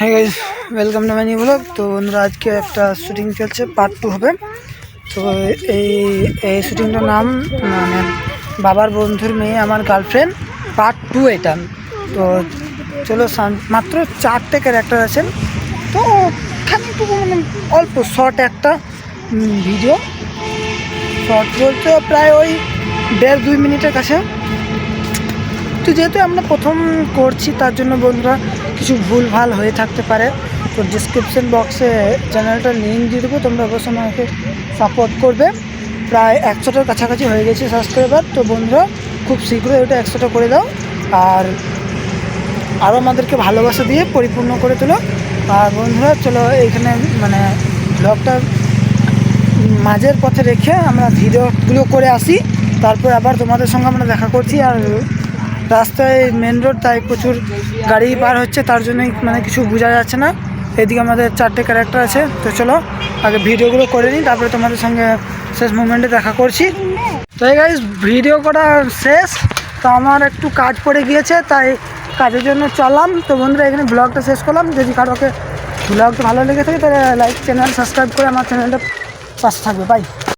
হ্যাঁ guys, welcome to my new blog. তো বন্ধুরা, আজকে একটা শুটিং চলছে, পার্ট 2 হবে। তো এই এই শুটিংটার নাম মানে বাবার বন্ধুর মেয়ে আমার গার্লফ্রেন্ড পার্ট 2 এটা। তো চলো, মাত্র 4টে ক্যারেক্টার আছেন। তো খানিকটুকু মানে অল্প শর্ট একটা ভিডিও, শর্ট বলতে প্রায় ওই 1.5-2 মিনিটের কাছে। তো যেহেতু আমরা প্রথম করছি, তার জন্য বন্ধুরা কিছু ভুল ভাল হয়ে থাকতে পারে। তো ডিসক্রিপশন বক্সে চ্যানেলটার লিঙ্ক দিয়ে দেবো, তোমরা অবশ্যই আমাকে সাপোর্ট করবে। প্রায় 100টার কাছাকাছি হয়ে গেছে সাবস্ক্রাইবার। তো বন্ধুরা, খুব শীঘ্রই ওটা 100টা করে দাও, আর আরও আমাদেরকে ভালোবাসা দিয়ে পরিপূর্ণ করে তোলো। আর বন্ধুরা চলো, এইখানে মানে ব্লগটা মাঝের পথে রেখে আমরা ভিডিওগুলো করে আসি, তারপর আবার তোমাদের সঙ্গে আমরা দেখা করছি। আর রাস্তায় মেন রোড, তাই প্রচুর গাড়ি পার হচ্ছে, তার জন্যই মানে কিছু বোঝা যাচ্ছে না। এদিকে আমাদের 4টে ক্যারেক্টার আছে। তো চলো আগে ভিডিওগুলো করে নিই, তারপরে তোমাদের সঙ্গে শেষ মোমেন্টে দেখা করছি। তো এই গাইস, ভিডিও করা শেষ। তো আমার একটু কাজ পড়ে গিয়েছে, তাই কাজের জন্য চললাম। তো বন্ধুরা, এখানে ব্লগটা শেষ করলাম। যদি কারোকে ব্লগটা ভালো লেগে থাকে তাহলে লাইক, চ্যানেল সাবস্ক্রাইব করে আমার চ্যানেলটা পাশে থাকবে। বাই।